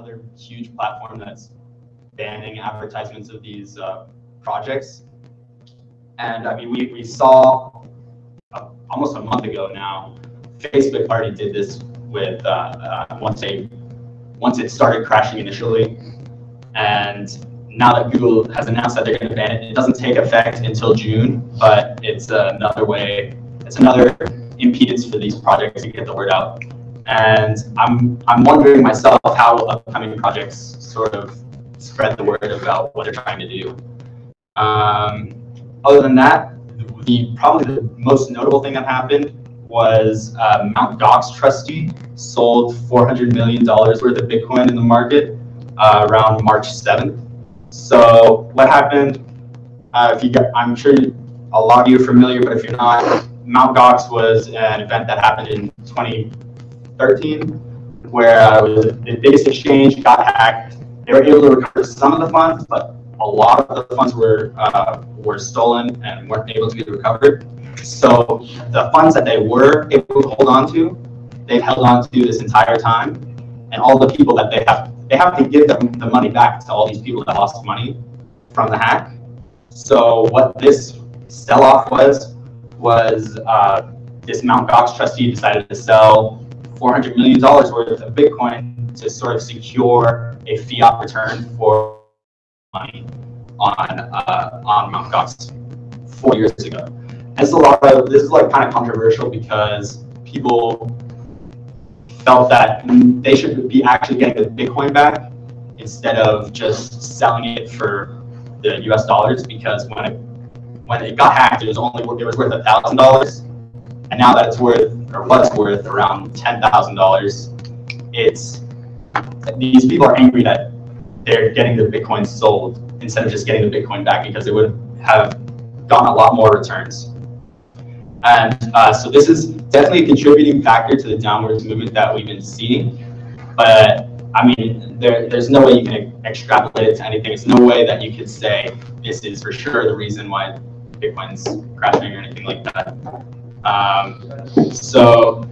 another huge platform that's banning advertisements of these projects. And I mean, we saw almost a month ago now, Facebook already did this with once it started crashing initially, and now that Google has announced that they're going to ban it, it doesn't take effect until June, but it's another impedance for these projects to get the word out. And I'm wondering myself how upcoming projects sort of spread the word about what they're trying to do. Other than that, probably the most notable thing that happened was Mt. Gox trustee sold $400 million worth of Bitcoin in the market around March 7th. So what happened, I'm sure a lot of you are familiar, but if you're not, Mt. Gox was an event that happened in 2013 where the biggest exchange got hacked. They were able to recover some of the funds, but a lot of the funds were stolen and weren't able to be recovered. So the funds that they were able to hold on to, they've held on to this entire time, and all the people that they have to give them the money back to all these people that lost money from the hack. So what this sell-off was this Mt. Gox trustee decided to sell $400 million worth of Bitcoin to sort of secure a fiat return for money on Mt. Gox 4 years ago. This is like kind of controversial because people felt that they should be actually getting the Bitcoin back instead of just selling it for the US dollars, because when it got hacked, it was worth $1,000, and now that was worth around $10,000, these people are angry that they're getting the Bitcoin sold instead of just getting the Bitcoin back, because it would have gotten a lot more returns. And so this is definitely a contributing factor to the downwards movement that we've been seeing. But I mean, there's no way you can extrapolate it to anything. It's no way that you could say this is for sure the reason why Bitcoin's crashing or anything like that. So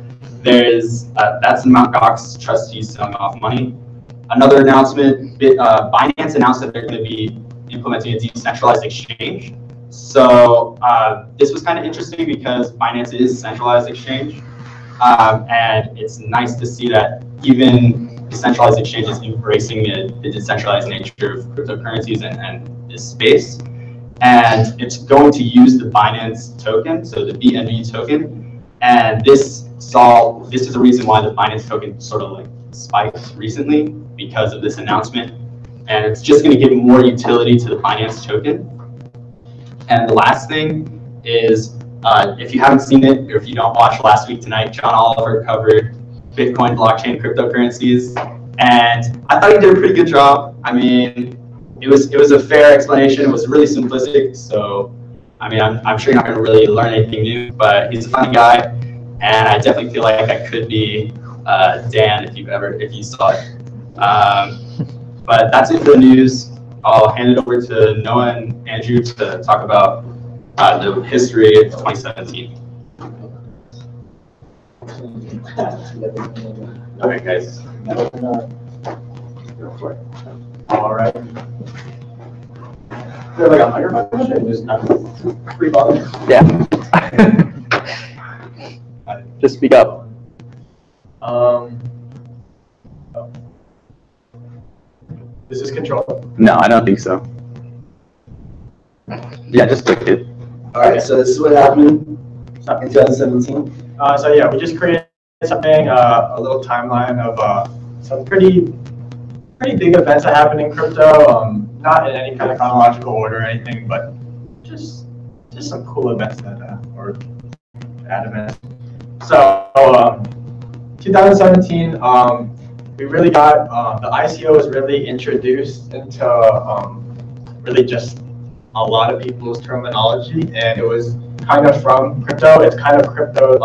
that's the Mt. Gox trustees selling off money. Another announcement, Binance announced that they're going to be implementing a decentralized exchange. So this was kind of interesting because Binance is a centralized exchange, and it's nice to see that even decentralized exchanges embracing the decentralized nature of cryptocurrencies and this space. And it's going to use the Binance token, so the BNB token. And this is the reason why the Binance token sort of like spiked recently, because of this announcement. And it's just going to give more utility to the Binance token. And the last thing is, if you haven't seen it, or if you don't watch Last Week Tonight, John Oliver covered Bitcoin, blockchain, cryptocurrencies, and I thought he did a pretty good job. I mean, it was a fair explanation. It was really simplistic. So, I mean, I'm sure you're not going to really learn anything new, but he's a funny guy, and I definitely feel like I could be Dan if you saw it. But that's it for the news. I'll hand it over to Noah and Andrew to talk about the history of 2017. Okay, guys. All right. Like a microphone, just not free bottom. Yeah. Just speak up. This is control. No, I don't think so. Yeah, just click it. All right, so this is what happened in 2017. So yeah, we just created something, a little timeline of some pretty big events that happened in crypto. Not in any kind of chronological order or anything, but just some cool events that or bad events. So 2017, we really got the ICO was really introduced into really just a lot of people's terminology, and it was kind of from crypto. It's kind of crypto,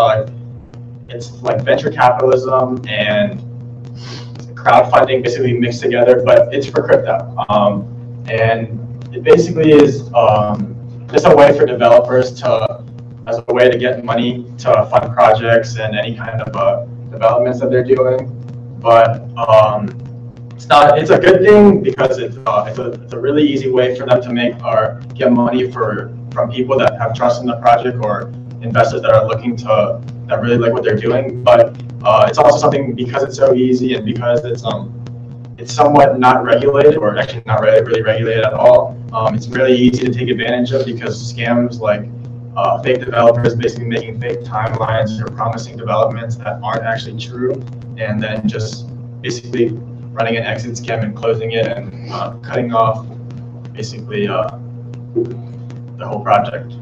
it's like venture capitalism and crowdfunding basically mixed together, but it's for crypto. And it basically is just a way for developers as a way to get money to fund projects and any kind of developments that they're doing. But it's a good thing because it's a really easy way for them to make or get money from people that have trust in the project or investors that are looking that really like what they're doing. But it's also something because it's so easy and because it's somewhat not regulated, or actually not really regulated at all. It's really easy to take advantage of because scams like fake developers basically making fake timelines or promising developments that aren't actually true, and then just basically running an exit scam and closing it and cutting off basically the whole project.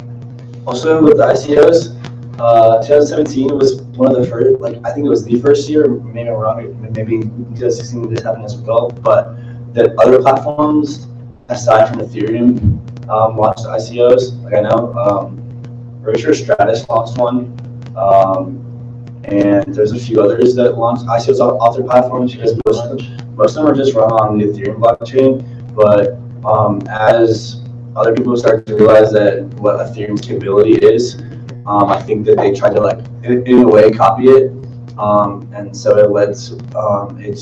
Also with the ICOs, 2017 was one of the first, like I think it was the first year, maybe I'm wrong, maybe 2016 this happened as well, but the other platforms aside from Ethereum launched ICOs, like I know, pretty sure Stratus launched one, and there's a few others that launched ICOs off their platforms because most of them are just run on the Ethereum blockchain, but as other people started to realize that what Ethereum's capability is, I think that they tried to like in a way copy it, and so it's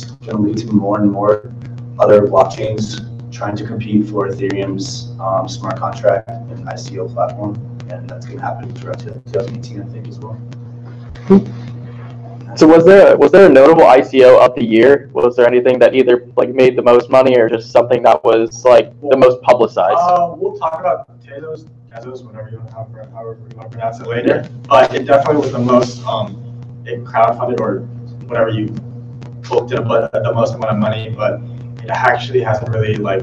going to lead to more and more other blockchains trying to compete for Ethereum's smart contract and ICO platform, and that's going to happen throughout 2018, I think, as well. So was there a notable ICO of the year? Was there anything that either like made the most money or just something that was like the most publicized? We'll talk about Tezos, whatever however you want to pronounce it later. But it definitely was the most it crowdfunded or whatever you booked in the most amount of money. But it actually hasn't really like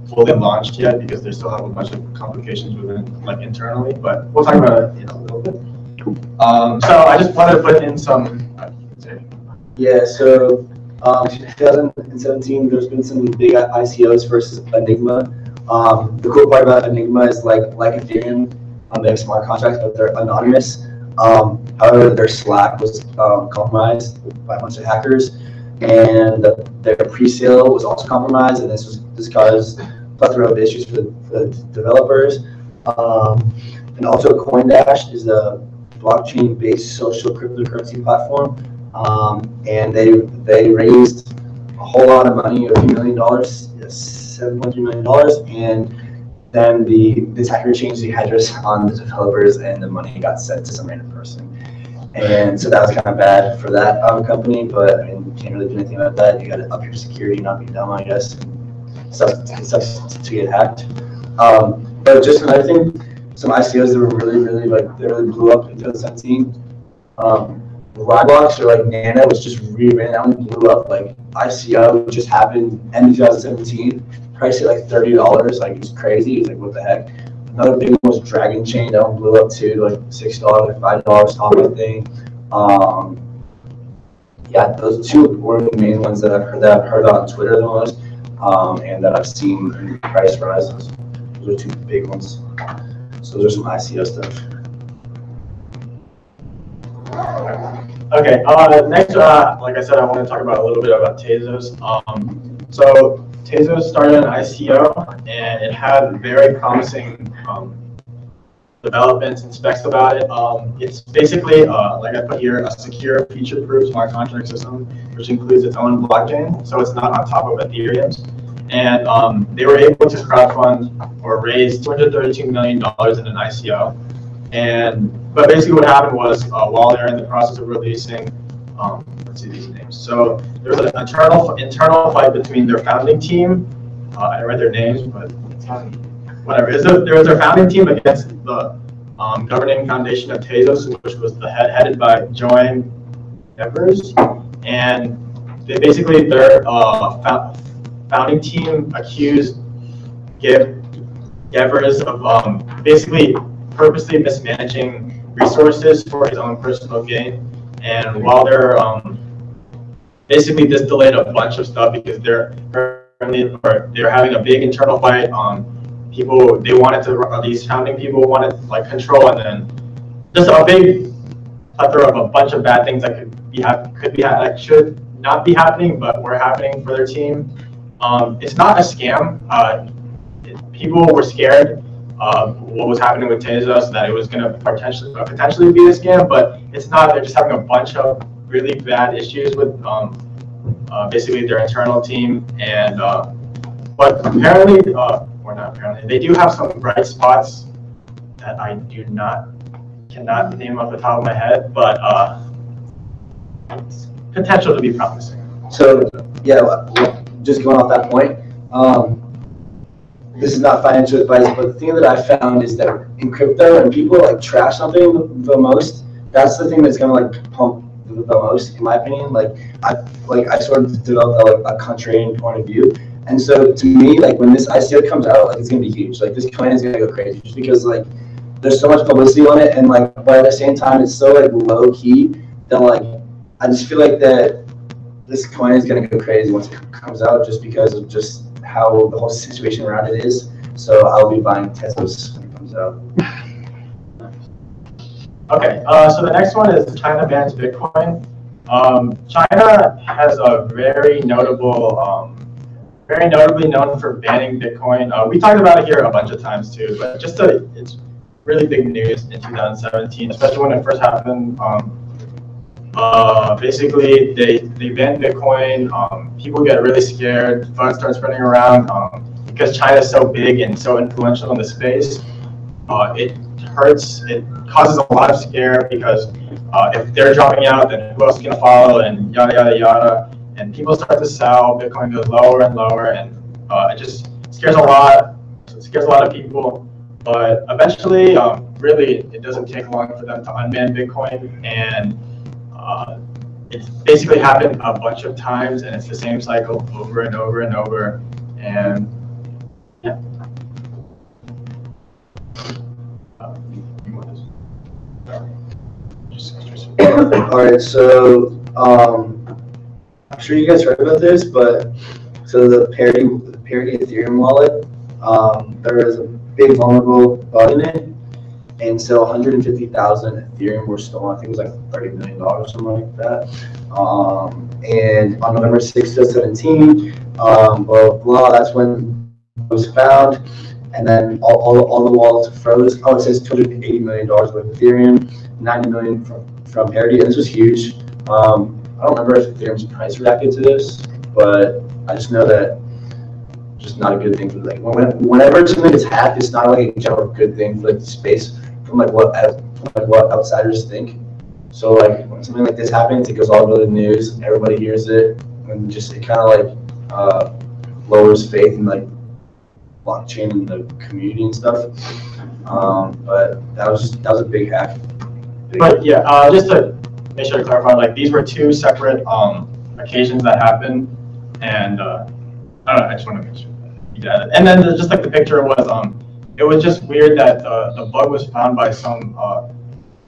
fully launched yet because they still have a bunch of complications within like internally. But we'll talk about it a little bit. So I just wanted to put in some. Yeah, so 2017, there's been some big ICOs versus Enigma. The cool part about Enigma is like Ethereum, they have smart contracts, but they're anonymous. However, their Slack was compromised by a bunch of hackers, and their pre-sale was also compromised, and this caused a plethora of issues for the developers. And also, CoinDash is a blockchain-based social cryptocurrency platform, and they raised a whole lot of money, $1 million, $7.3 million, and then this hacker changed the address on the developers, and the money got sent to some random person. And so that was kind of bad for that company, but I mean, you can't really do anything about that. You got to up your security, not be dumb, I guess. It sucks to get hacked. But just another thing, some ICOs that were really like they really blew up in 2017. Roblox or like Nana was just ran out and blew up. Like ICO just happened end of 2017, priced at like $30. Like it's crazy. It's like what the heck. Another big one was Dragon Chain. That one blew up too, like $6 or $5 top of thing. Yeah, those two were the main ones that I've heard on Twitter the most, and that I've seen in price rises. Those are two big ones. So those are some ICO stuff. Okay, next, like I said, I want to talk about a little bit about Tezos. So Tezos started an ICO, and it had very promising developments and specs about it. It's basically, like I put here, a secure, feature-proof smart contract system, which includes its own blockchain, so it's not on top of Ethereum's. And they were able to crowdfund or raise $232 million in an ICO. But basically what happened was while they're in the process of releasing, let's see these names. So there was an internal fight between their founding team. I didn't write their names, but whatever. There was their founding team against the governing foundation of Tezos, which was headed by Joan Evers. And they basically, their founding team accused Evers of basically purposely mismanaging resources for his own personal gain. And while they're basically this delayed a bunch of stuff because they're having a big internal fight on people. They wanted to, these founding people wanted like control, and then just a big plethora of a bunch of bad things that should not be happening, but were happening for their team. It's not a scam. People were scared of what was happening with Tezos, that it was going to potentially be a scam, but it's not. They're just having a bunch of really bad issues with basically their internal team, and but apparently, or not apparently, they do have some bright spots that I cannot name off the top of my head, but it's potential to be promising. So yeah, just going off that point, this is not financial advice, but the thing that I found is that in crypto, when people like trash something the most, that's the thing that's gonna like pump the most, in my opinion. Like I sort of developed a contrarian point of view, and so to me, like when this ICO comes out, like it's gonna be huge. Like this coin is gonna go crazy just because like there's so much publicity on it, and like but at the same time, it's so like low key that like I just feel like that this coin is gonna go crazy once it comes out, just because of just how the whole situation around it is. So I'll be buying Teslas when it comes out. Okay, so the next one is China bans Bitcoin. China has a very notably known for banning Bitcoin. We talked about it here a bunch of times too, but it's really big news in 2017, especially when it first happened. Basically, they banned Bitcoin. People get really scared. Funds start spreading around because China is so big and so influential in the space. It hurts. It causes a lot of scare because if they're dropping out, then who else is going to follow, and yada yada yada. And people start to sell. Bitcoin goes lower and lower, and it just scares a lot. It scares a lot of people. But eventually, really, it doesn't take long for them to unban Bitcoin, and it's basically happened a bunch of times, and it's the same cycle over and over and over. And yeah. All right, so I'm sure you guys heard about this, but so the Parity Ethereum wallet, there was a big vulnerable bug in it, and so 150,000 Ethereum were stolen. I think it was like $30 million or something like that. And on November 6th, 2017, blah, blah, blah, that's when it was found. And then all the wallets froze. Oh, it says $280 million worth of Ethereum, 90 million from Parity, and this was huge. I don't remember if Ethereum's price reacted to this, but I just know that it's just not a good thing for like whenever something gets hacked, it's not like a general good thing for like the space from like what outsiders think. So like when something like this happens, it goes all over the news, everybody hears it, and just it kind of like lowers faith in like blockchain and the community and stuff. But that was a big hack. But yeah, just to make sure to clarify, like these were two separate occasions that happened, and I don't know, I just want to make sure you got it. And then just like the picture was, it was just weird that the bug was found by some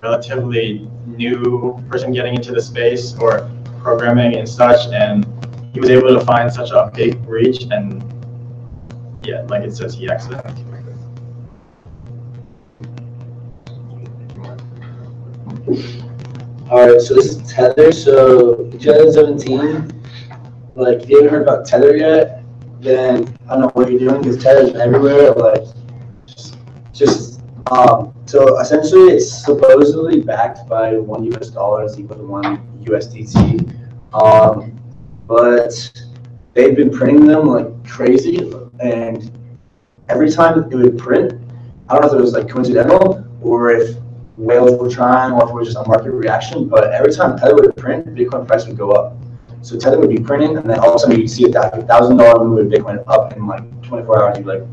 relatively new person getting into the space or programming and such, and he was able to find such a big breach, and yeah, like it says, he accidentally. Alright, so this is Tether. So in 2017, like if you haven't heard about Tether yet, then I don't know what you're doing because Tether's everywhere. Like so essentially it's supposedly backed by $1 US is equal to $1 USDT. But they've been printing them like crazy, and every time it would print, I don't know if it was like coincidental or if whales were trying or if it was just a market reaction, but every time Tether would print, Bitcoin price would go up. So Tether would be printing, and then all of a sudden you'd see a $1,000 move in Bitcoin up in like 24 hours. You'd be like,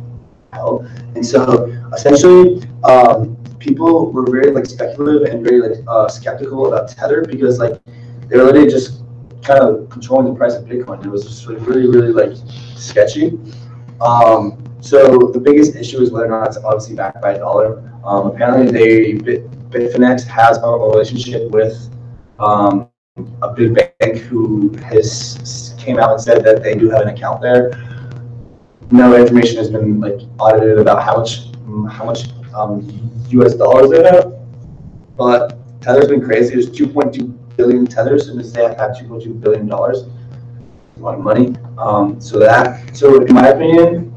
hell. And so essentially, people were very like speculative and very like skeptical about Tether because like they were literally just kind of controlling the price of Bitcoin. It was just like really, really like sketchy. So the biggest issue is whether or not it's obviously backed by a dollar. Apparently, Bitfinex has a relationship with a big bank who has came out and said that they do have an account there. No information has been like audited about how much US dollars they have, but Tether's been crazy. There's 2.2 billion Tethers, and they have $2.2 billion. A lot of money. So in my opinion,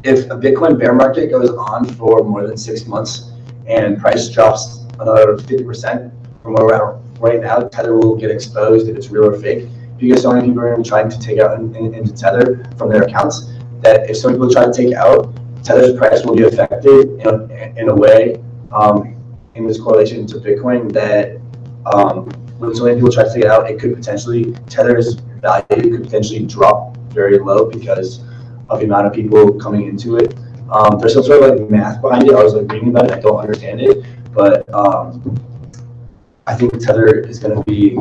if a Bitcoin bear market goes on for more than 6 months and price drops another 50% from where we're at right now, Tether will get exposed if it's real or fake. because so many people are trying to take out into Tether from their accounts, that if some people try to take out, Tether's price will be affected in a way, in this correlation to Bitcoin, that when so many people try to take it out, it could potentially, Tether's value could potentially drop very low because of the amount of people coming into it. There's some sort of like math behind it. I was like reading about it. I don't understand it, but I think Tether is going to be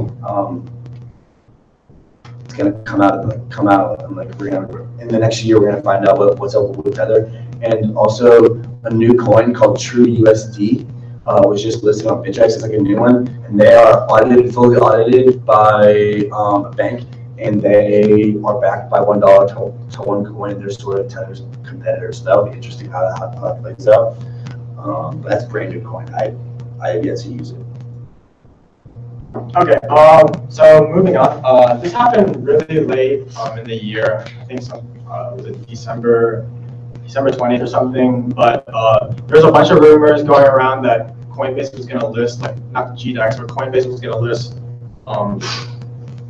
it's going to come out and like we're gonna, in the next year we're going to find out what's up with Tether. And also a new coin called TrueUSD was just listed on Bittrex. It's like a new one, and they are fully audited by a bank, and they are backed by $1 to one coin. They're sort of Tether's competitors. So that'll be interesting how that plays out. But that's brand new coin. I have yet to use it. Okay, so moving on. This happened really late in the year. I think was it December 20th or something. But there's a bunch of rumors going around that Coinbase was going to list, like not GDAX, but Coinbase was going to list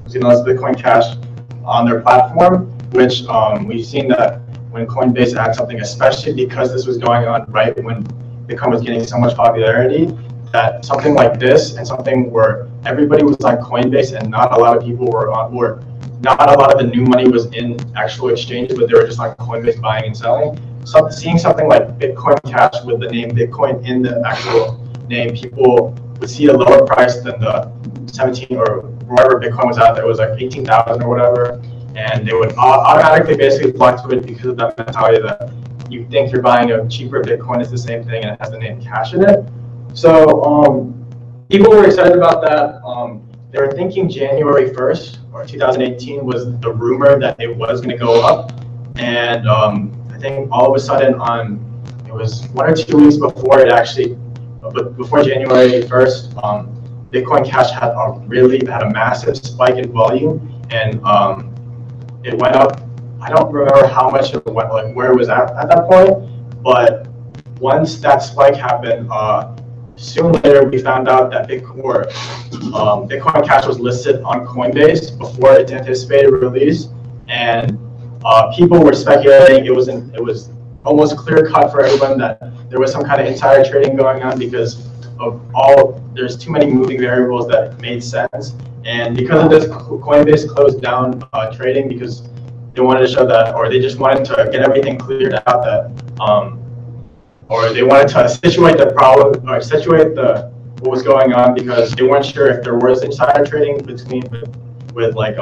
Bitcoin Cash on their platform, which we've seen that when Coinbase adds something, especially because this was going on right when Bitcoin was getting so much popularity, that something like this and something where everybody was on Coinbase and not a lot of people were on, or not a lot of the new money was in actual exchanges, but they were just on Coinbase buying and selling. So seeing something like Bitcoin Cash with the name Bitcoin in the actual name, people would see a lower price than the 17 or wherever Bitcoin was at. There was like 18,000 or whatever, and they would automatically basically flock to it because of that mentality that you think you're buying a cheaper Bitcoin is the same thing and it has the name Cash in it. So people were excited about that. They were thinking January 1st or 2018 was the rumor that it was going to go up, and I think all of a sudden it was 1 or 2 weeks before it actually, but before January 1st, Bitcoin Cash had a massive spike in volume, and it went up. I don't remember how much it went, like where it was at that point, but once that spike happened, soon later we found out that Bitcoin Cash was listed on Coinbase before its anticipated release, and people were speculating it was almost clear cut for everyone that there was some kind of insider trading going on because of there's too many moving variables that made sense, and because of this, Coinbase closed down trading because they wanted to show that, or they just wanted to get everything cleared out that, or they wanted to situate the problem, or situate what was going on, because they weren't sure if there was insider trading with like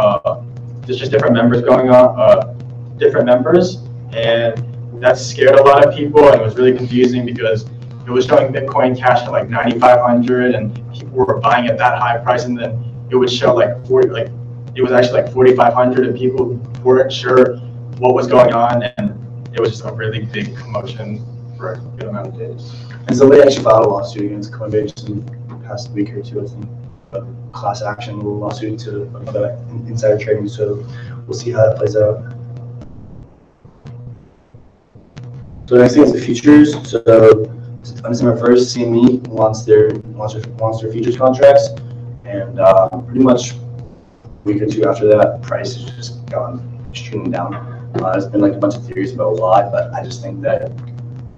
there's just different members going on, different members, and that scared a lot of people, and it was really confusing because it was showing Bitcoin Cash at like 9,500, and people were buying at that high price, and then it would show like 40, like it was actually like 4,500, and people weren't sure what was going on, and it was just a really big commotion for a good amount of days. And somebody actually filed a lawsuit against Coinbase in the past week or two, I think, a class action lawsuit to about insider trading. So we'll see how that plays out. So the next thing is the futures. So on December 1st, CME launched their futures contracts, and pretty much a week or two after that, price has just gone extremely down. There's been like a bunch of theories about why, but I just think that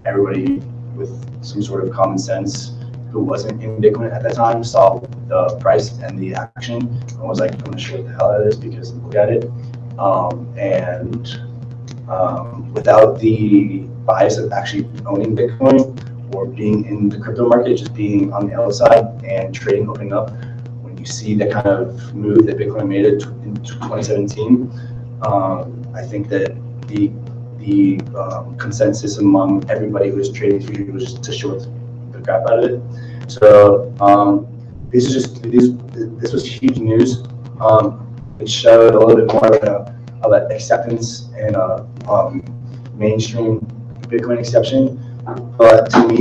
everybody with some sort of common sense who wasn't in Bitcoin at that time saw the price and the action and was like, I'm gonna show what the hell that is because look at it. Without the bias of actually owning Bitcoin or being in the crypto market, just being on the outside and trading opening up, when you see the kind of move that Bitcoin made in 2017, I think that the consensus among everybody who was trading futures was just to short the crap out of it. So this was huge news. It showed a little bit more of that acceptance and mainstream Bitcoin exception. But to me,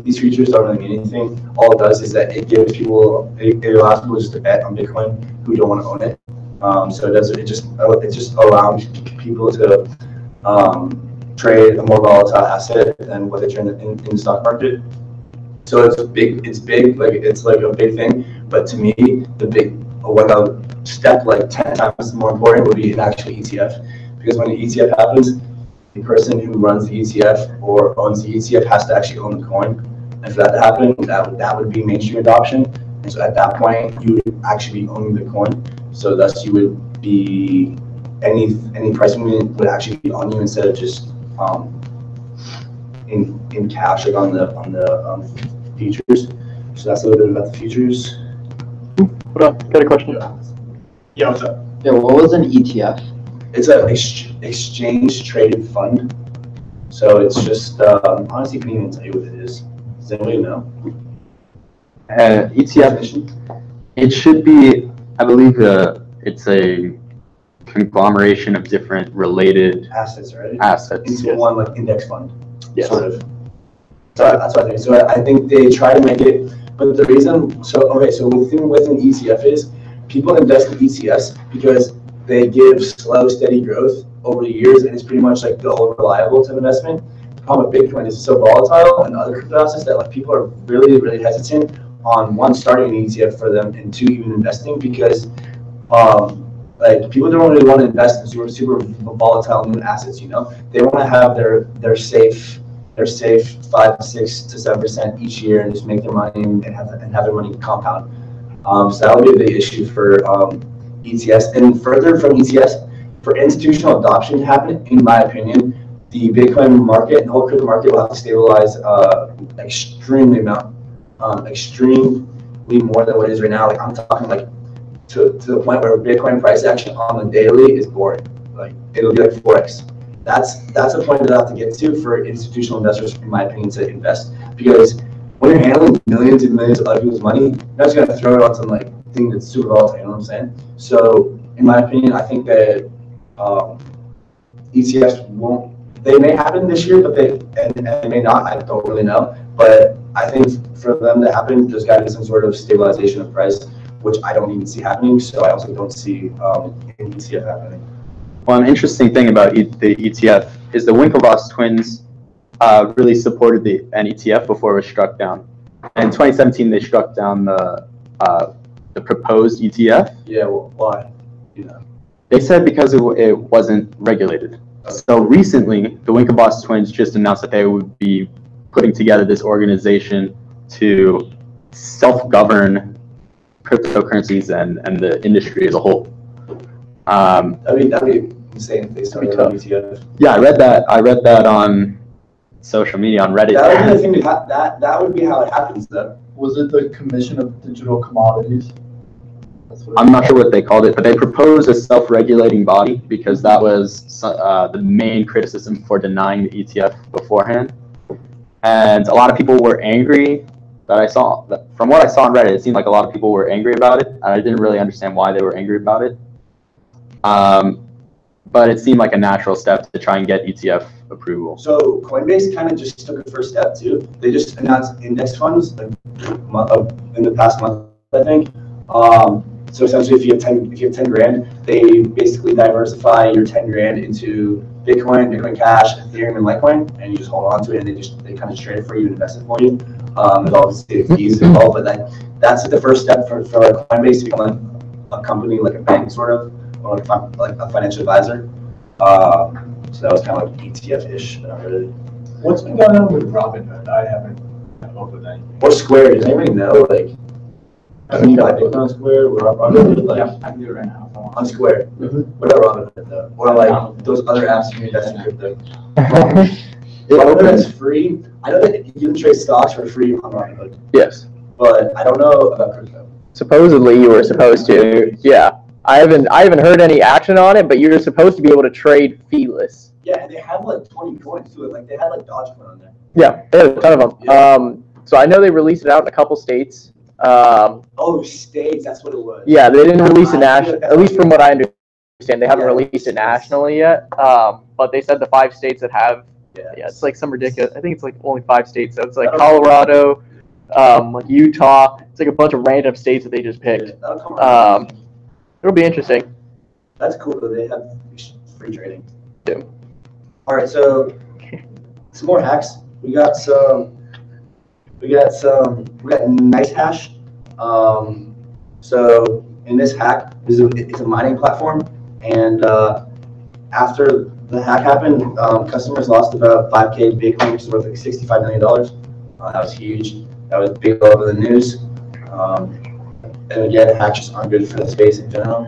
these futures don't really mean anything. All it does is that it gives people, it allows people just to bet on Bitcoin who don't want to own it. So it just allows people to trade a more volatile asset than what they trade in the stock market. So it's big, like it's like a big thing. But to me, the step like 10 times more important would be an actual ETF, because when an ETF happens, the person who runs the ETF or owns the ETF has to actually own the coin. And for that to happen, that would be mainstream adoption. And so at that point, you would actually be owning the coin. So thus you would be, any price movement would actually be on you instead of just in cash, like on the futures. So that's a little bit about the futures. Hold on, got a question. Yeah, what's up? Yeah, what was an ETF? It's an exchange traded fund. So it's just, honestly, I couldn't even tell you what it is. Does anybody know? ETF, it should be, I believe, it's a conglomeration of different related Assets, right? assets. Into Yes. one like index fund, Yes. sort of. So that's what I think. So I think they try to make it, but the reason, so the thing with an ETF is people invest in ETFs because they give slow, steady growth over the years, and it's pretty much like the whole reliable type investment. The problem with Bitcoin is it's so volatile and other crypto assets that like people are really, really hesitant on, one, starting an ETF for them, and two, even investing, because like people don't really want to invest in super volatile new assets. You know, they want to have their safe 5, 6 to 7% each year and just make their money and have their money compound. So that would be a big issue for ETFs. And further from ETFs, for institutional adoption to happen, in my opinion, the Bitcoin market and the whole crypto market will have to stabilize extremely more than what it is right now. Like I'm talking like to the point where Bitcoin price action on the daily is boring. Like it'll be like 4x. That's a point that I have to get to for institutional investors, in my opinion, to invest, because when you're handling millions and millions of other people's money, you're not just gonna throw it on some like thing that's super volatile. You know what I'm saying? So, in my opinion, I think that ETFs won't. They may happen this year, but they may not. I don't really know. But I think for them to happen, there's got to be some sort of stabilization of price, which I don't even see happening. So I also don't see an ETF happening. Well, an interesting thing about the ETF is the Winklevoss twins really supported an ETF before it was struck down. And in 2017, they struck down the proposed ETF. Yeah, well, why? You know. They said because it wasn't regulated. So recently, the Winklevoss twins just announced that they would be putting together this organization to self-govern cryptocurrencies and the industry as a whole. That'd be insane if they started an ETF. Yeah, I read that on social media, on Reddit. That would be the thing. That would be how it happens, though. Was it the Commission of Digital Commodities? I'm not sure what they called it, but they proposed a self-regulating body because that was the main criticism for denying the ETF beforehand. And a lot of people were angry from what I saw on Reddit, it seemed like a lot of people were angry about it, and I didn't really understand why they were angry about it. But it seemed like a natural step to try and get ETF approval. So Coinbase kind of just took a first step too. They just announced index funds like in the past month, I think. So essentially, if you have 10 grand, they basically diversify your 10 grand into Bitcoin, Bitcoin Cash, Ethereum, and Litecoin, and you just hold on to it, and they kind of trade it for you and invest it for you. There's obviously fees involved, but that's the first step for like Coinbase to become a company, like a bank sort of, or like a financial advisor. So that was kind of like ETF-ish, but not really. What's been going on with Robinhood? I haven't kept up with anything. Or Square, does anybody know? Like, I mean, like Bitcoin on Square, or Robinhood, like, Yeah, I can do it right now. If I want. on Square. What about Robinhood though? Or like those other apps you can invest in crypto? Robinhood is free. I know that you can trade stocks for free on Robinhood, Yes. but I don't know about crypto. Supposedly you were supposed to. Yeah. I haven't heard any action on it, but you're supposed to be able to trade feeless. Yeah, and they have like 20 coins to it. Like they had like Dogecoin on there. Yeah, they have a ton of them. Yeah. So I know they released it out in a couple states. Oh, states, that's what it was. Yeah, they didn't release it I feel nationally. like that's At least what from what I understand, they haven't Yeah. released it nationally yet. But they said the 5 states that have. Yeah, it's like some ridiculous. I think it's like only 5 states. So it's like Colorado, like Utah. It's like a bunch of random states that they just Yeah, picked. that'll come around. It'll be interesting. That's cool that they have free trading. Yeah. All right, so some more hacks. We got NiceHash. So in this hack, it's a mining platform, and after the hack happened, customers lost about 5K Bitcoin, which is worth like $65 million. That was huge. That was big all over the news. And again, hacks just aren't good for the space in general.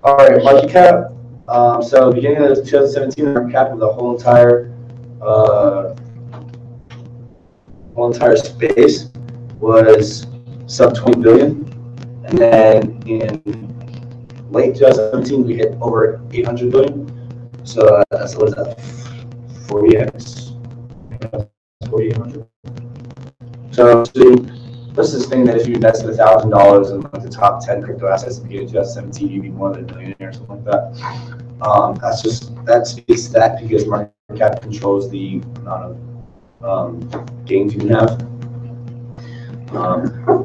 All right, market cap. So beginning of 2017, the market cap of the whole entire space was sub 20 billion. And then in late 2017, we hit over 800 billion. So that's what is that? 40x. 4,800. So this is thing that if you invested $1,000 in like the top 10 crypto assets at the beginning of 2017, you'd be more than a millionaire or something like that. That speaks to that because market cap controls the amount of gains you can have.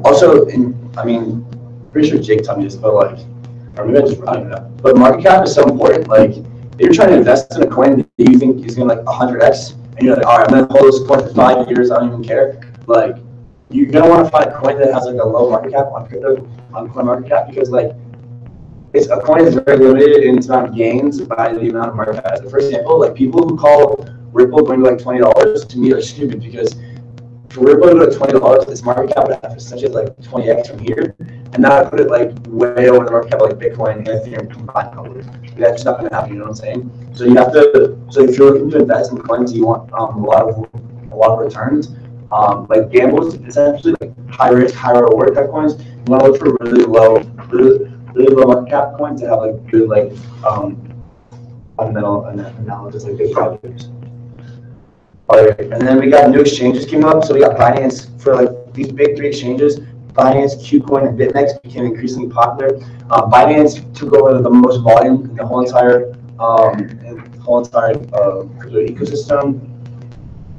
Also, pretty sure Jake told me this, but like, or maybe I just rounded it up. But market cap is so important. Like, if you're trying to invest in a coin that you think is going to like 100x, and you're like, all right, I'm going to hold this coin for 5 years, I don't even care. Like, you're going to want to find a coin that has like a low market cap on crypto, on coin market cap, because like, a coin is very limited in its amount of gains by the amount of market cap. For example, like people who call Ripple going to like $20 to me are stupid because for Ripple to go to $20, its market cap would have to such as like 20x from here, and now I put it like way over the market cap of like Bitcoin and Ethereum combined. Probably. That's just not going to happen. You know what I'm saying? So you have to. So if you're looking to invest in coins, you want a lot of returns. Like gambles, essentially like high risk, high reward type coins. You want to look for really low market cap coins to have like good like fundamental analysis, like good projects. All right, and then we got new exchanges came up. So we got Binance for like these big 3 exchanges. Binance, KuCoin, and BitMEX became increasingly popular. Binance took over the most volume in the whole entire crypto ecosystem.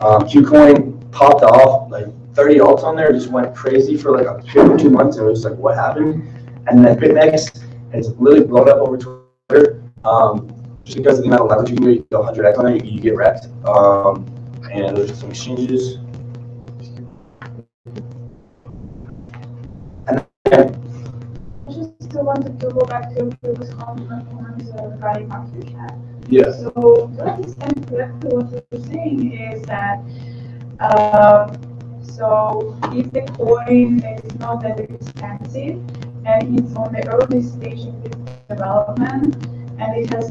KuCoin popped off like 30 alts on there, just went crazy for like a period of 2 months, and it was like, what happened? And then BitMEX has literally blown up over Twitter. Just because of the amount of leverage you can do, you go 100x on it, you get wrecked. And those are some exchanges. And I just wanted to go back to previous comments regarding market cap. yeah. So to understand correctly, what you're saying is that so if the coin is not that expensive and it's on the early stage of its development and it has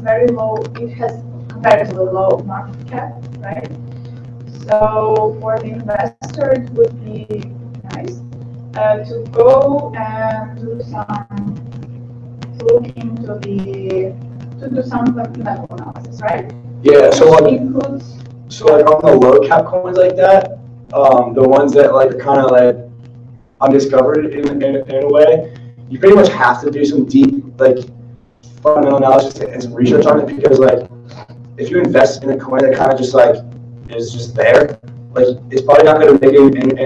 comparatively low market cap, right? So for the investor, it would be nice to go and do some fundamental analysis, right? Yeah. So like, includes. so like on the low cap coins like that, the ones that like are kind of like undiscovered in a way, you pretty much have to do some deep like fundamental analysis and some research on it, because like if you invest in a coin that kind of just like is just there, like it's probably not going to make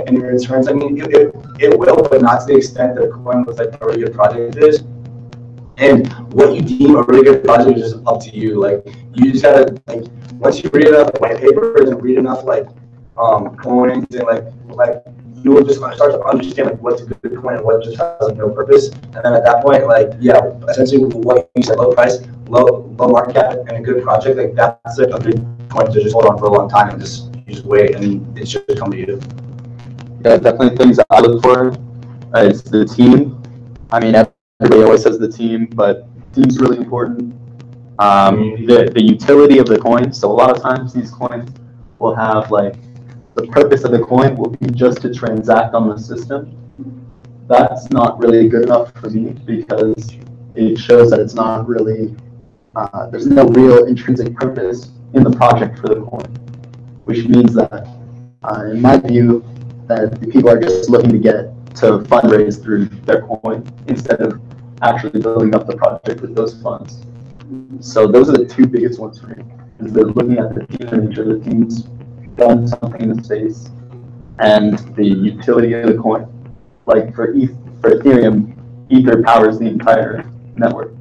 any returns. I mean, it will, but not to the extent that a coin with like a really good project is. And what you deem a really good project is just up to you. Like you just gotta like once you read enough white papers and read enough like coins and like you will just start to understand like what's a good coin and what just has like no purpose. And then at that point, like yeah, essentially what you said, low price, low market cap, and a good project, like that's like a good coin to just hold on for a long time and you just wait and it should come to you. Yeah, definitely things I look for. It's the team. I mean, everybody always says the team, but team's really important. The utility of the coin. So a lot of times these coins will have like the purpose of the coin will be just to transact on the system. That's not really good enough for me because it shows that it's not really, there's no real intrinsic purpose in the project for the coin, which means that, in my view, that the people are just looking to fundraise through their coin instead of actually building up the project with those funds. So those are the 2 biggest ones for me, is they're looking at the team and make sure the team's done something in the space, and the utility of the coin. Like for Ethereum, Ether powers the entire network.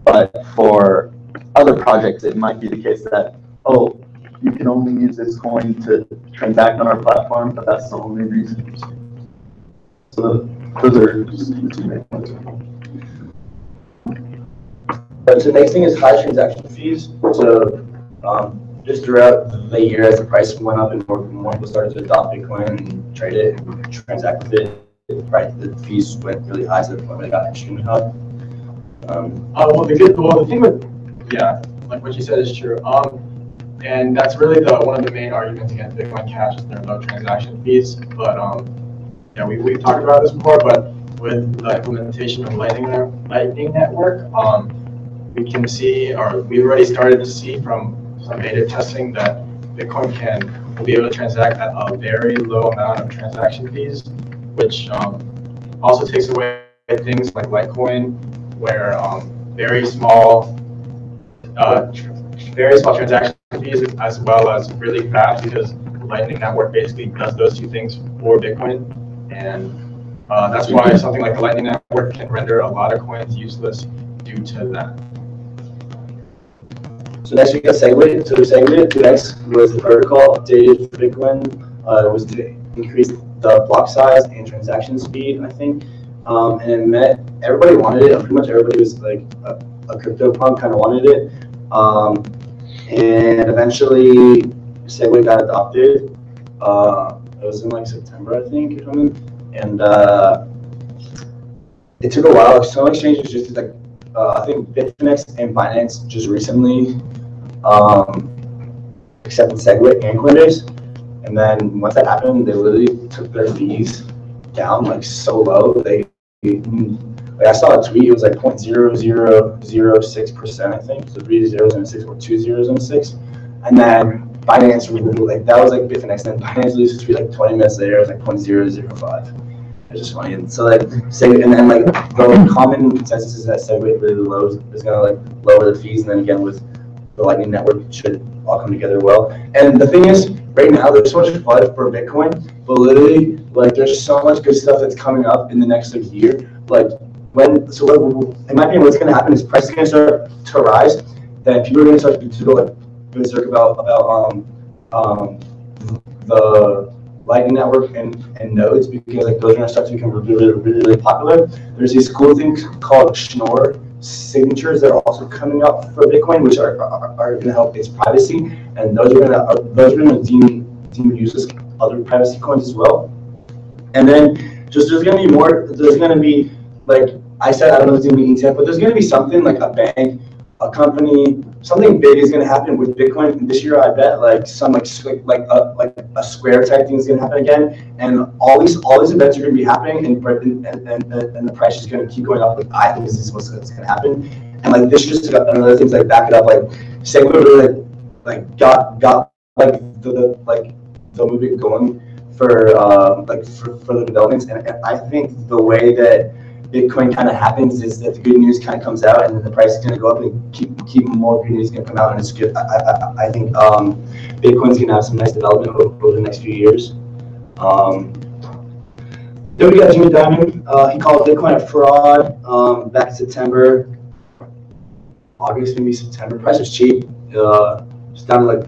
But for other projects, it might be the case that, oh, you can only use this coin to transact on our platform, but that's the only reason. So Those are just two main ones. But the next thing is high transaction fees. So just throughout the year, as the price went up and more people started to adopt Bitcoin and trade it and transact with it, the fees went really high to the point where they got extremely high. Well, the thing with, yeah, like what you said is true. And that's really one of the main arguments against Bitcoin Cash is their low transaction fees. But yeah, we've talked about this before, but with the implementation of Lightning Network, we can see, or we've already started to see from some beta testing that Bitcoin will be able to transact at a very low amount of transaction fees, which also takes away things like Litecoin, where very small transaction fees as well as really fast, because Lightning Network basically does those two things for Bitcoin, and that's why something like the Lightning Network can render a lot of coins useless due to that. So next we got Segwit. So Segwit 2x was the protocol updated for Bitcoin. It was to increase the block size and transaction speed, I think. And it met, everybody wanted it. Pretty much everybody was like a crypto punk kind of wanted it. And eventually Segwit got adopted. It was in like September, I think, or something. And it took a while. Some exchanges just like, I think Bitfinex and Binance just recently accepted Segwit and Coinbase. And then once that happened, they literally took their fees down like so low. Like I saw a tweet, it was like 0.0006%, I think. So 3 zeros and a 6 or 2 zeros and a 6. And then Binance, like that was like Bitfinex. Then Binance released a tweet like 20 minutes later, it was like 0.005. It's just funny. And so like Segwit, and then like the common consensus is that Segwit really is gonna like lower the fees, and then again with the Lightning Network it should all come together well. And the thing is, right now there's so much FUD for Bitcoin, but literally like there's so much good stuff that's coming up in the next like year. Like in my opinion, what's gonna happen is prices are gonna start to rise. Then people are gonna start to go like berserk about the Lightning Network and nodes, because like those are gonna start to become really popular. There's these cool things called Schnorr signatures that are also coming up for Bitcoin, which are gonna help its privacy, and those are gonna deem useless other privacy coins as well. And then just there's gonna be more. There's gonna be, like I said, I don't know if it's gonna be ETF, but there's gonna be something like a bank, a company, something big is gonna happen with Bitcoin this year. I bet like some like a Square type thing is gonna happen again, and all these events are gonna be happening, and the price is gonna keep going up. Like I think this is what's gonna happen, and like this just another things like back it up. Like Segwit really like got like the movement going for the developments, and I think the way that Bitcoin kind of happens is that the good news kind of comes out, and then the price is going to go up, and keep more good news going to come out, and it's good. I think Bitcoin's going to have some nice development over the next few years. Then we got Jimmy Dimon. He called Bitcoin a fraud back in September, August, maybe September. Price was cheap. It was down at like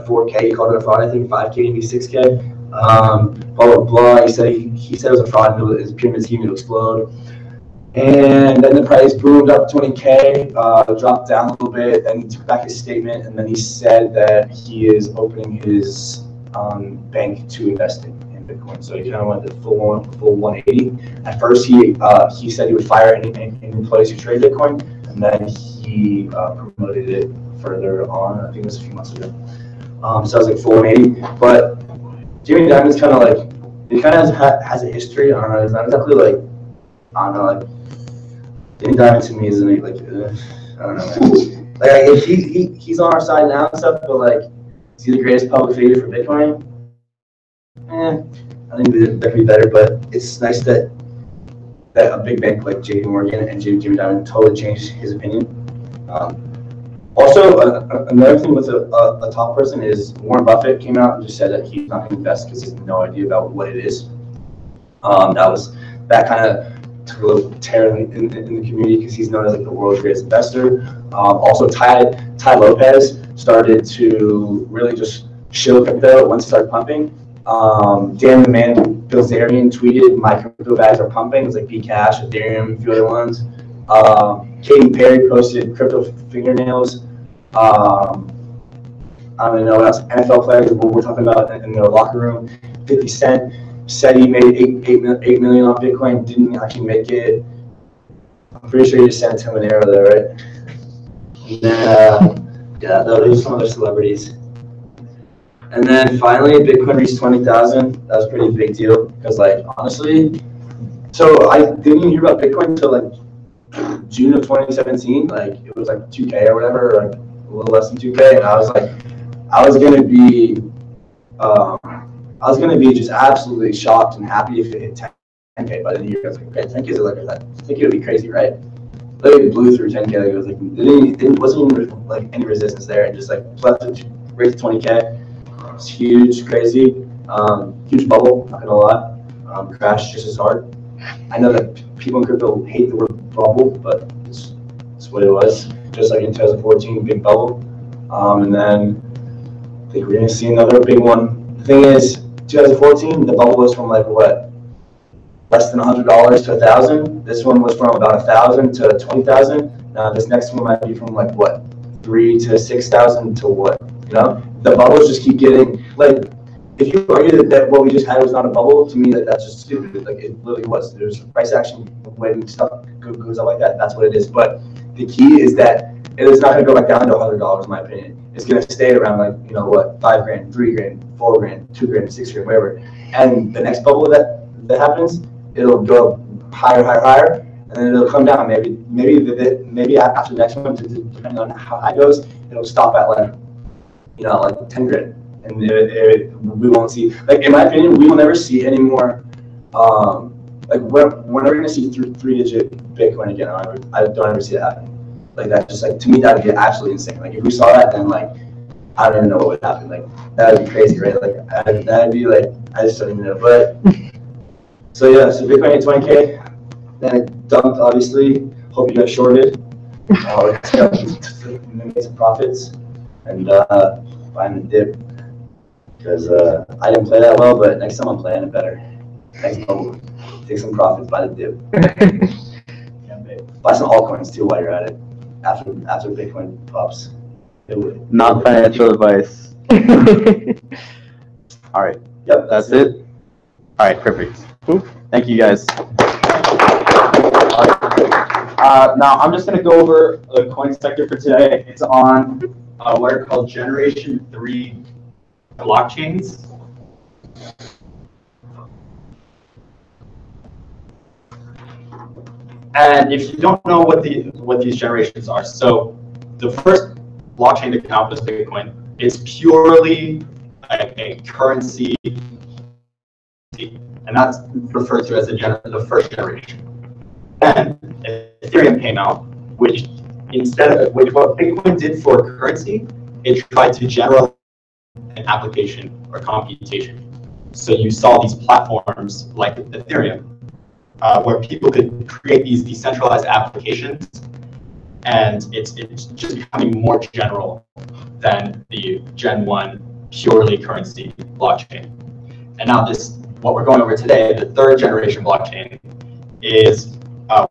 4K. He called it a fraud. I think 5K, maybe 6K. Blah blah blah. He said it was a fraud, and his pyramid scheme would explode. And then the price boomed up 20K, dropped down a little bit, then he took back his statement, and then he said that he is opening his bank to invest in Bitcoin. So he kind of went the full 180. At first, he said he would fire any employees who trade Bitcoin, and then he promoted it further on. I think it was a few months ago. So I was like full 180. But Jimmy Dimon's kind of like, he kind of has a history. I don't know. It's not exactly like, I don't know, like, Jimmy Dimon to me isn't like, I don't know, man. Like, he's on our side now and stuff, but like, is he the greatest public figure for Bitcoin? I think that could be better, but it's nice that a big bank like JP Morgan and Jimmy Dimon totally changed his opinion. Also, another thing with a top person is Warren Buffett came out and just said that he's not going to invest because he has no idea about what it is. That kind of took a little tear in the community because he's known as like the world's greatest investor. Also, Tai Lopez started to really just shill crypto once it started pumping, Dan the Man Bilzerian tweeted, "My crypto bags are pumping." It was like Bcash, Ethereum, a few other ones. Katy Perry posted crypto fingernails. I don't know what else. NFL players, what we're talking about in their locker room. 50 Cent said he made $8 million on Bitcoin, didn't actually make it. I'm pretty sure you just sent him an arrow there, right? And then, yeah, those are some other celebrities. And then finally, Bitcoin reached 20,000. That was a pretty big deal because, like, honestly, so I didn't even hear about Bitcoin until like June of 2017. Like, it was like 2K or whatever, or like a little less than 2K, and I was like, I was gonna be just absolutely shocked and happy if it hit 10K by the end of the year. I was like, okay, 10K is like that. I think it would be crazy, right? Literally blew through 10K. Like, it was like it wasn't even like any resistance there, and just like raised to 20K. It's huge, crazy, huge bubble. Not gonna lie, crashed just as hard. I know that people in crypto hate the word bubble, but it's what it was. Just like in 2014, big bubble, and then I think we're gonna see another big one. The thing is, 2014, the bubble was from like what, less than $100 to 1,000. This one was from about 1,000 to 20,000. Now this next one might be from like what, 3,000 to 6,000 to what? You know, the bubbles just keep getting like. If you argue that what we just had was not a bubble, to me that's just stupid. Like, it literally was. There's price action when stuff goes up like that. That's what it is. But the key is that it is not going to go back down to $100, in my opinion. It's going to stay around like, you know what, $5,000, $3,000, $4,000, $2,000, $6,000, whatever. And the next bubble that happens, it'll go higher, and then it'll come down. Maybe after the next one, depending on how high it goes, it'll stop at like, you know, like 10 grand. And we won't see, like, in my opinion, we will never see any more, like, we're never going to see three-digit Bitcoin again. I don't ever see that happening. Like, that just, like, to me, that would be absolutely insane. Like, if we saw that, then, like, I don't even know what would happen. Like, that would be crazy, right? Like, that would be, like, I just don't even know. But, so, yeah, so Bitcoin hit 20K. Then it dumped, obviously. Hope you guys shorted. Made some profits. And buying the dip. Because I didn't play that well, but next time I'm playing it better. Next time I'll take some profits, buy the dip. Buy some altcoins too while you're at it. After Bitcoin pops. Not financial advice. All right. Yep, that's it. All right, perfect. Thank you guys. Now I'm just going to go over the coin sector for today. It's on what are called Generation 3 blockchains. And if you don't know what these generations are, so the first blockchain to come out was Bitcoin. It's purely a currency, and that's referred to as the first generation. And Ethereum came out, which what Bitcoin did for currency, it tried to generalize an application or computation. So you saw these platforms like Ethereum, where people could create these decentralized applications, and it's just becoming more general than the Gen 1 purely currency blockchain. And now what we're going over today, the third generation blockchain, is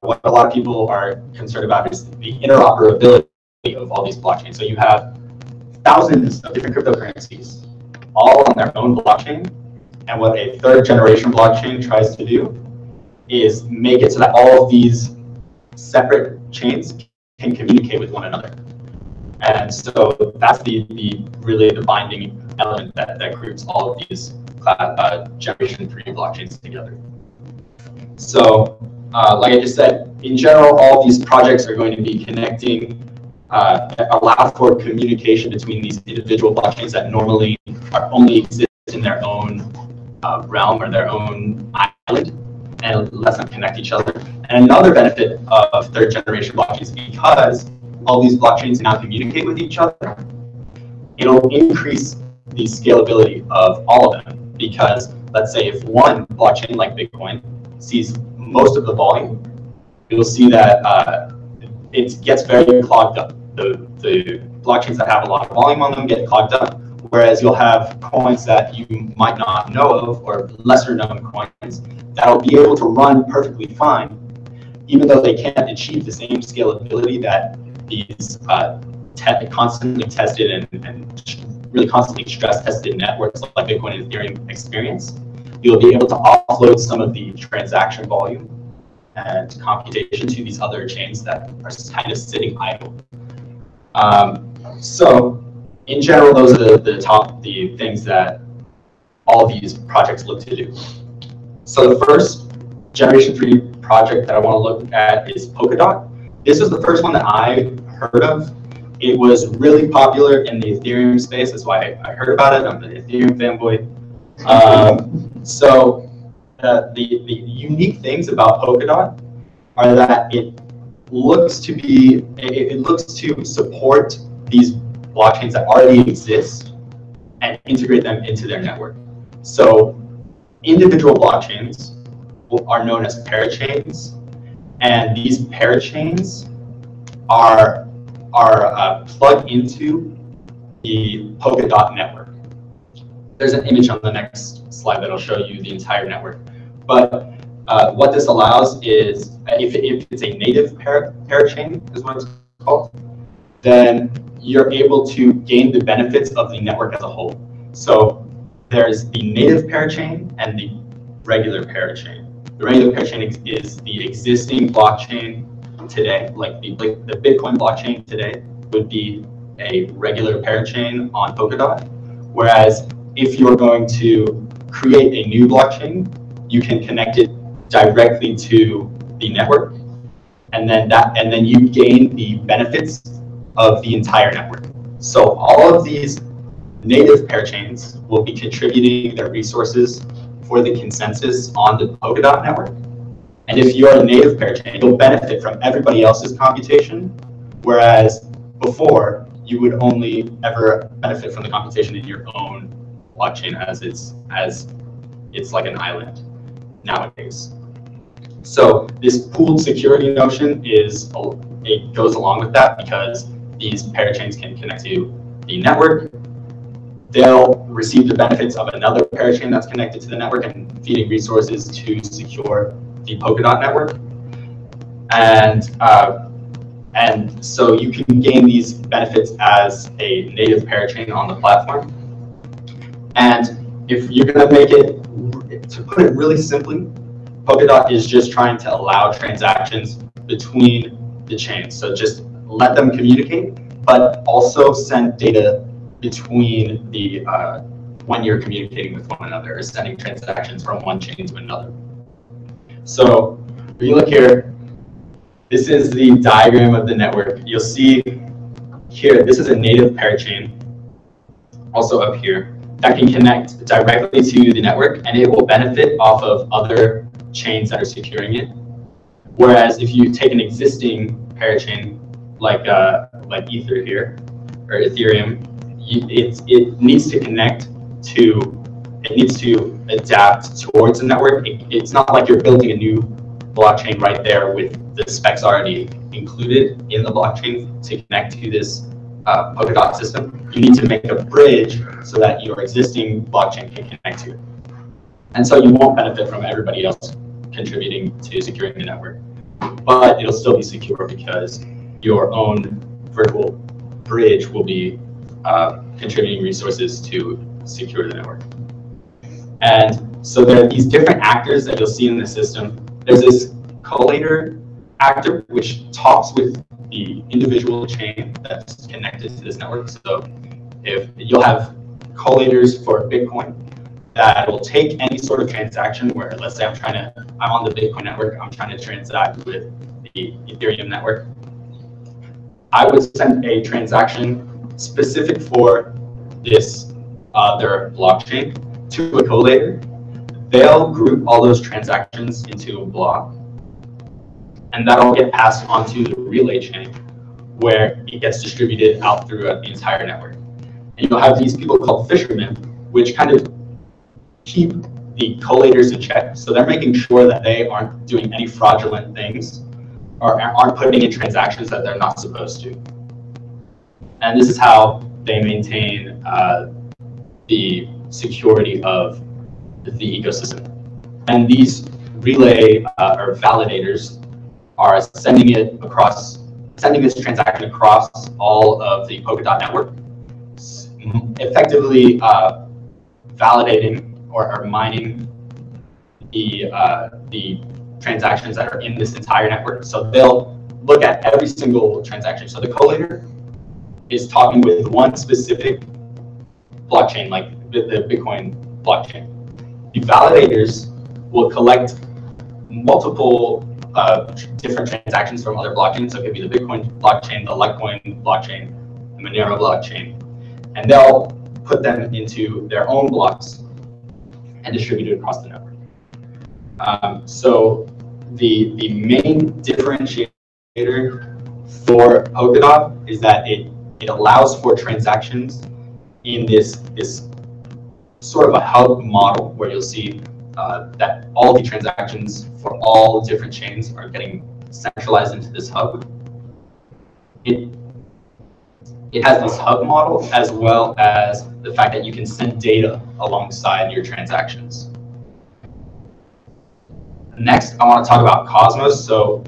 what a lot of people are concerned about is the interoperability of all these blockchains. So you have thousands of different cryptocurrencies, all on their own blockchain. And what a third generation blockchain tries to do is make it so that all of these separate chains can communicate with one another. And so that's really the binding element that groups all of these generation 3 blockchains together. So like I just said, in general, all of these projects are going to be connecting, allow for communication between these individual blockchains that normally only exist in their own realm or their own island, and lets them connect each other. And another benefit of third generation blockchains, because all these blockchains now communicate with each other, it'll increase the scalability of all of them. Because let's say if one blockchain like Bitcoin sees most of the volume, you'll see that it gets very clogged up. The blockchains that have a lot of volume on them get clogged up, Whereas you'll have coins that you might not know of, or lesser known coins, that'll be able to run perfectly fine, even though they can't achieve the same scalability that these constantly tested and really constantly stress tested networks like Bitcoin and Ethereum experience. You'll be able to offload some of the transaction volume and computation to these other chains that are kind of sitting idle. So in general, those are the things that all these projects look to do. So the first Generation 3 project that I want to look at is Polkadot. This is the first one that I heard of. It was really popular in the Ethereum space. That's why I heard about it. I'm an Ethereum fanboy. So the unique things about Polkadot are that it looks to support these blockchains that already exist and integrate them into their network. So individual blockchains are known as parachains, and these parachains are plugged into the Polkadot network. There's an image on the next slide that'll show you the entire network. But what this allows is, if it's a native parachain, is what it's called, then you're able to gain the benefits of the network as a whole. So there's the native parachain and the regular parachain. The regular parachain is the existing blockchain today, like the Bitcoin blockchain today would be a regular parachain on Polkadot. Whereas if you're going to create a new blockchain, you can connect it directly to the network, and then you gain the benefits of the entire network. So all of these native parachains will be contributing their resources for the consensus on the Polkadot network. And if you're a native parachain, you'll benefit from everybody else's computation, whereas before you would only ever benefit from the computation in your own blockchain as it's like an island nowadays. So this pooled security notion it goes along with that, because these parachains can connect to the network. They'll receive the benefits of another parachain that's connected to the network and feeding resources to secure the Polkadot network. And so you can gain these benefits as a native parachain on the platform. And if you're going to make it, to put it really simply, Polkadot is just trying to allow transactions between the chains. So just let them communicate, but also send data between the when you're communicating with one another, or sending transactions from one chain to another. So if you look here, this is the diagram of the network. You'll see here, this is a native parachain, also up here, that can connect directly to the network, and it will benefit off of other chains that are securing it. Whereas if you take an existing parachain like Ether here, or Ethereum, it needs to connect to, it needs to adapt towards the network. It's not like you're building a new blockchain right there with the specs already included in the blockchain to connect to this Polkadot system. You need to make a bridge so that your existing blockchain can connect to it. And so you won't benefit from everybody else contributing to securing the network, but it'll still be secure because your own virtual bridge will be contributing resources to secure the network. And so there are these different actors that you'll see in the system. There's this collator actor, which talks with the individual chain that's connected to this network. So if you'll have collators for Bitcoin that will take any sort of transaction where, let's say I'm on the Bitcoin network, I'm trying to transact with the Ethereum network. I would send a transaction specific for this other blockchain to a collator. They'll group all those transactions into a block, and that'll get passed onto the relay chain, where it gets distributed out throughout the entire network. And you'll have these people called fishermen, which kind of keep the collators in check. So they're making sure that they aren't doing any fraudulent things or aren't putting in transactions that they're not supposed to. And this is how they maintain the security of the ecosystem. And these relay or validators are sending this transaction across all of the Polkadot network, effectively validating or mining the transactions that are in this entire network. So they'll look at every single transaction. So the collator is talking with one specific blockchain, like the Bitcoin blockchain. The validators will collect multiple different transactions from other blockchains. So it could be the Bitcoin blockchain, the Litecoin blockchain, the Monero blockchain, and they'll put them into their own blocks and distribute it across the network. So the main differentiator for Polkadot is that it allows for transactions in this sort of a hub model where you'll see that all the transactions for all different chains are getting centralized into this hub. It has this hub model as well as the fact that you can send data alongside your transactions. Next, I want to talk about Cosmos. So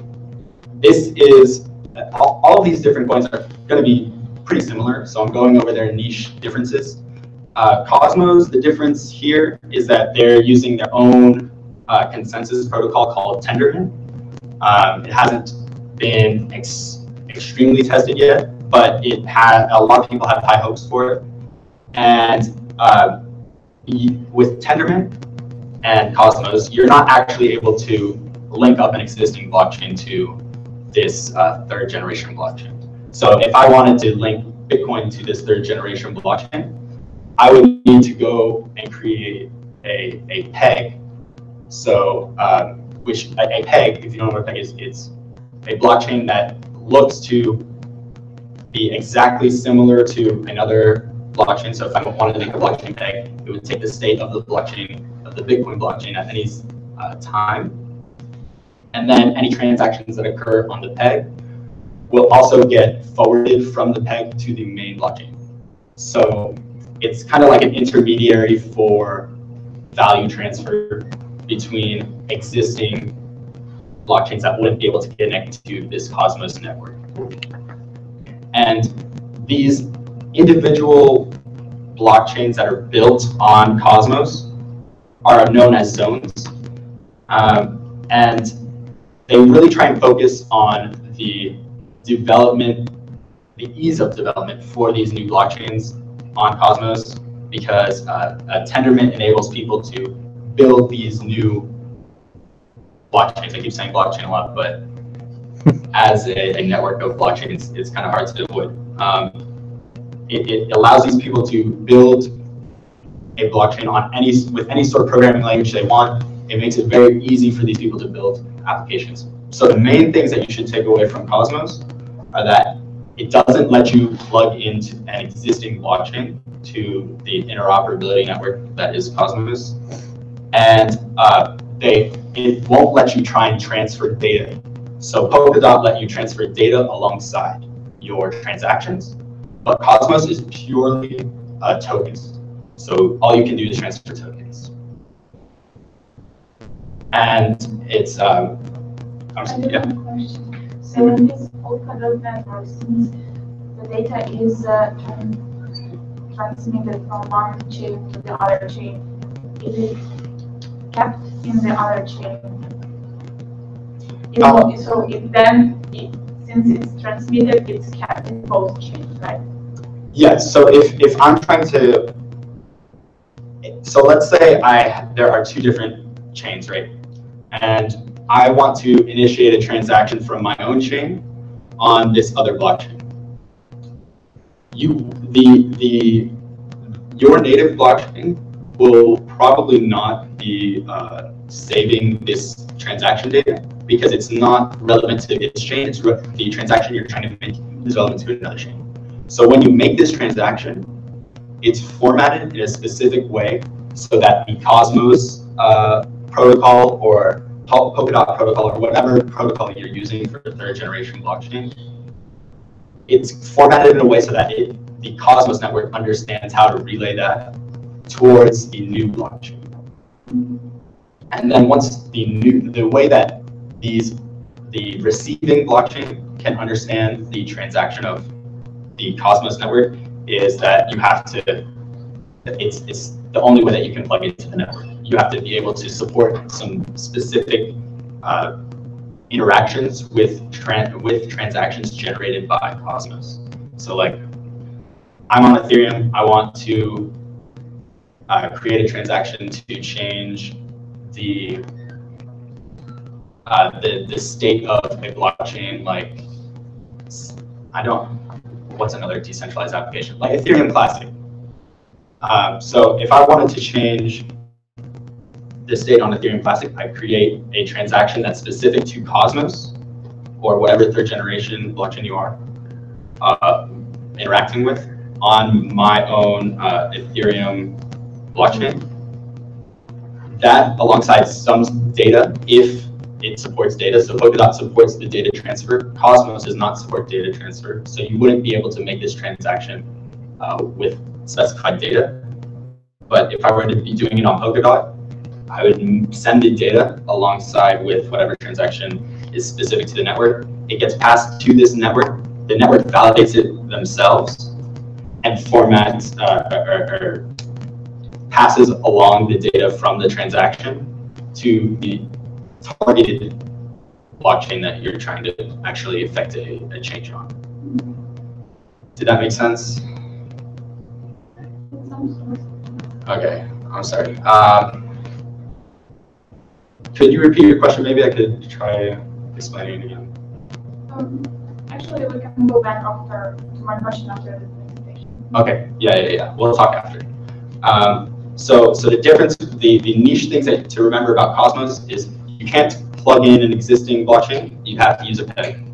this is, all these different coins are going to be pretty similar. So I'm going over their niche differences. Cosmos, the difference here is that they're using their own consensus protocol called Tendermint. It hasn't been extremely tested yet, but it had a lot of people have high hopes for it. And with Tendermint and Cosmos, you're not actually able to link up an existing blockchain to this third generation blockchain. So if I wanted to link Bitcoin to this third generation blockchain, I would need to go and create a peg. So, which a peg, if you don't know what a peg is, it's a blockchain that looks to be exactly similar to another blockchain. So if I wanted to make a blockchain peg, it would take the state of the blockchain, of the Bitcoin blockchain at any time. And then any transactions that occur on the peg will also get forwarded from the peg to the main blockchain. So it's kind of like an intermediary for value transfer between existing blockchains that wouldn't be able to connect to this Cosmos network. And these individual blockchains that are built on Cosmos are known as zones. And they really try and focus on the development, the ease of development for these new blockchains on Cosmos, because Tendermint enables people to build these new blockchains. I keep saying blockchain a lot, but as a network of blockchains, it's kind of hard to avoid. It allows these people to build a blockchain on with any sort of programming language they want. It makes it very easy for these people to build applications. So the main things that you should take away from Cosmos are that it doesn't let you plug into an existing blockchain to the interoperability network that is Cosmos. And it won't let you try and transfer data. So Polkadot let you transfer data alongside your transactions, but Cosmos is purely tokens. So all you can do is transfer tokens. And it's, yeah. So in this Polkadot network, since the data is transmitted from one chain to the other chain, is it kept in the other chain? Since it's transmitted, it's kept in both chains, right? Yes. So if I'm trying to, so let's say there are two different chains, right? And I want to initiate a transaction from my own chain on this other blockchain. Your native blockchain will probably not be saving this transaction data because it's not relevant to its chain. It's the transaction you're trying to make is relevant to another chain. So when you make this transaction, it's formatted in a specific way so that the Cosmos protocol or Polkadot protocol or whatever protocol you're using for the third generation blockchain, it's formatted in a way so that the Cosmos network understands how to relay that towards the new blockchain. And then once the way that the receiving blockchain can understand the transaction of the Cosmos network is that you have to, it's the only way that you can plug into the network. You have to be able to support some specific interactions with transactions generated by Cosmos. So like, I'm on Ethereum, I want to create a transaction to change the state of a blockchain, like, what's another decentralized application? Like Ethereum Classic. So if I wanted to change the state on Ethereum Classic, I create a transaction that's specific to Cosmos or whatever third generation blockchain you are interacting with on my own Ethereum blockchain. That alongside some data, if it supports data, so Polkadot supports the data transfer. Cosmos does not support data transfer, so you wouldn't be able to make this transaction with specified data. But if I were to be doing it on Polkadot, I would send the data alongside with whatever transaction is specific to the network. It gets passed to this network. The network validates it themselves and formats or passes along the data from the transaction to the targeted blockchain that you're trying to actually effect a change on. Did that make sense? Okay, I'm sorry. Could you repeat your question? Maybe I could try explaining it again. Actually, we can go back after to my question after the presentation. Okay, yeah. We'll talk after. So the difference, the niche things that to remember about Cosmos is you can't plug in an existing blockchain. You have to use a peg,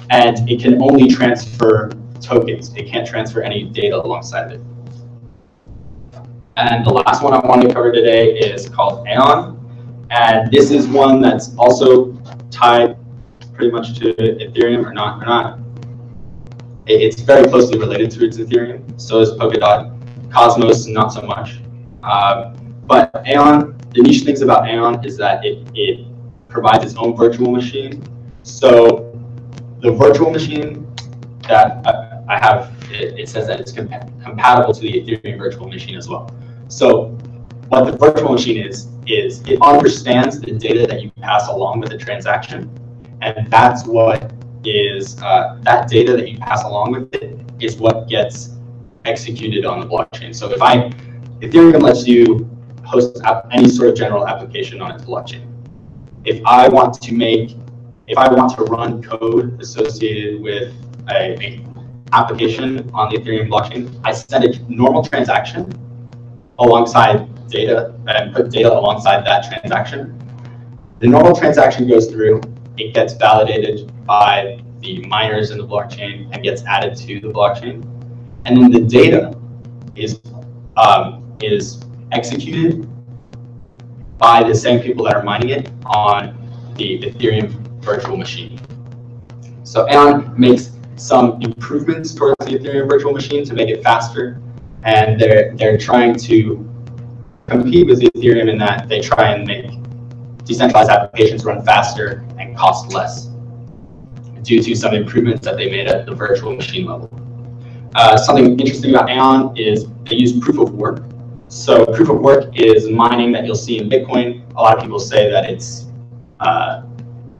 and it can only transfer tokens. It can't transfer any data alongside it. And the last one I want to cover today is called Aeon. And this is one that's also tied pretty much to Ethereum or not. It's very closely related to its Ethereum. So is Polkadot. Cosmos, not so much. But Aeon, the niche things about Aeon is that it provides its own virtual machine. So the virtual machine that I have, it says that it's compatible to the Ethereum virtual machine as well. So what the virtual machine is it understands the data that you pass along with the transaction, and that's what is that data that you pass along with it is what gets executed on the blockchain. So if Ethereum lets you host any sort of general application on its blockchain. If I want to run code associated with a application on the Ethereum blockchain, I send a normal transaction alongside data and put data alongside that transaction. The normal transaction goes through, it gets validated by the miners in the blockchain and gets added to the blockchain. And then the data is executed by the same people that are mining it on the Ethereum virtual machine. So Aeon makes some improvements towards the Ethereum virtual machine to make it faster, and they're trying to compete with Ethereum in that they try and make decentralized applications run faster and cost less due to some improvements that they made at the virtual machine level. Something interesting about Aeon is they use proof of work. So proof of work is mining that you'll see in Bitcoin. A lot of people say that it's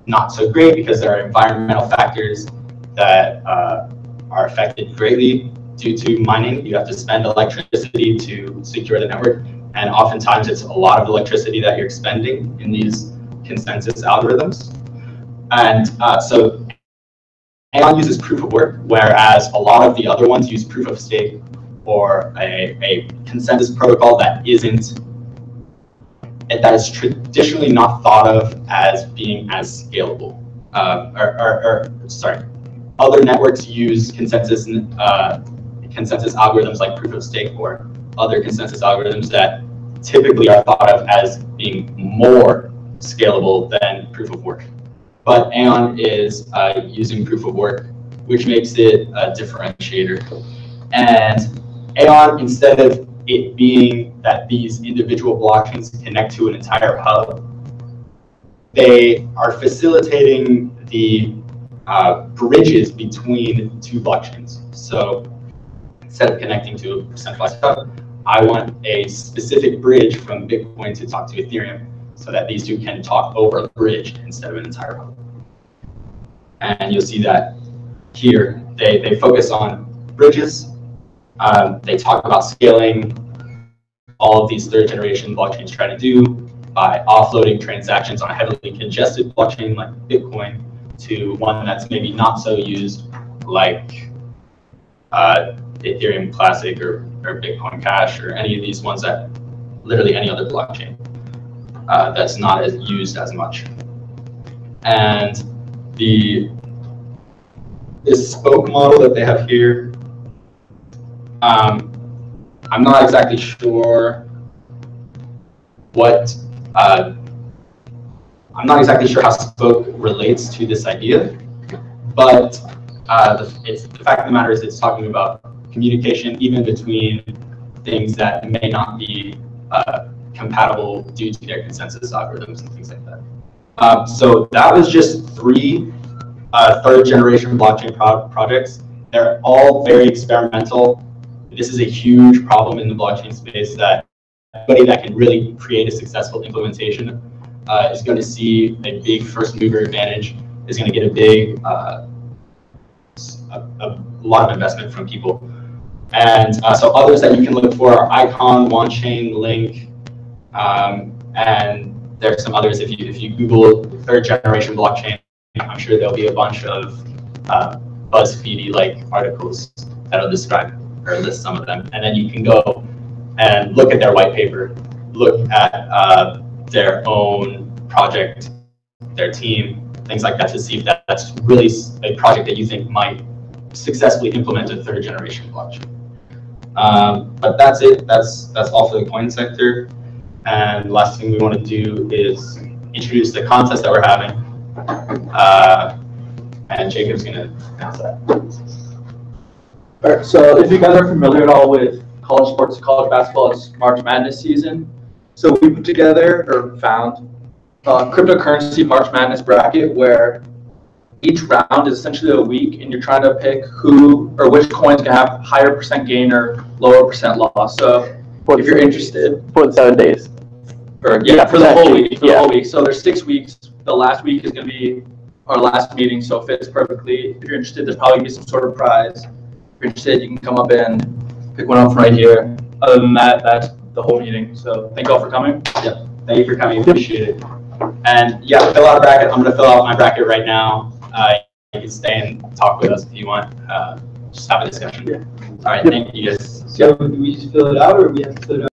not so great because there are environmental factors that are affected greatly due to mining. You have to spend electricity to secure the network, and oftentimes it's a lot of electricity that you're expending in these consensus algorithms. And so Aeon uses proof of work, whereas a lot of the other ones use proof of stake or a consensus protocol that is traditionally not thought of as being as scalable. Other networks use consensus algorithms like proof of stake or other consensus algorithms that typically are thought of as being more scalable than proof of work. But Aeon is using proof of work, which makes it a differentiator. And Aeon, instead of it being that these individual blockchains connect to an entire hub, they are facilitating the bridges between two blockchains. So instead of connecting to a centralized hub, I want a specific bridge from Bitcoin to talk to Ethereum so that these two can talk over a bridge instead of an entire hub. And you'll see that here, they focus on bridges. They talk about scaling all of these third generation blockchains try to do by offloading transactions on a heavily congested blockchain like Bitcoin to one that's maybe not so used like Ethereum Classic or Bitcoin Cash or any of these ones that literally any other blockchain that's not as used as much. And this spoke model that they have here, I'm not exactly sure what, I'm not exactly sure how spoke relates to this idea, but the fact of the matter is it's talking about communication even between things that may not be compatible due to their consensus algorithms and things like that. So that was just 3 third generation blockchain projects. They're all very experimental. This is a huge problem in the blockchain space that anybody that can really create a successful implementation is going to see a big first mover advantage, is going to get a big, a lot of investment from people. And so others that you can look for are Icon, OneChain, Link, and there's some others. If you Google third generation blockchain, I'm sure there'll be a bunch of BuzzFeedy-like articles that'll describe or list some of them. And then you can go and look at their white paper, look at their own project, their team, things like that to see if that's really a project that you think might successfully implement a third generation blockchain. But that's it. That's all for the coin sector. And the last thing we want to do is introduce the contest that we're having. And Jacob's going to announce that. All right, so if you guys are familiar at all with college sports, college basketball, it's March Madness season. So we put together or found a cryptocurrency March Madness bracket where each round is essentially a week and you're trying to pick who or which coins can have higher percent gain or lower percent loss. So if you're interested. For the 7 days. Or, yeah, for the whole week. For the whole week. So there's 6 weeks. The last week is going to be our last meeting, so it fits perfectly. If you're interested, there's probably going to be some sort of prize. If you're interested, you can come up and pick one up from right here. Other than that, that's the whole meeting. So thank you all for coming. Yeah, thank you for coming. Appreciate it. And yeah, fill out a bracket. I'm going to fill out my bracket right now. You can stay and talk with us if you want. Just have a discussion. Yeah. All right, thank you guys. So do we just fill it out or we have to fill it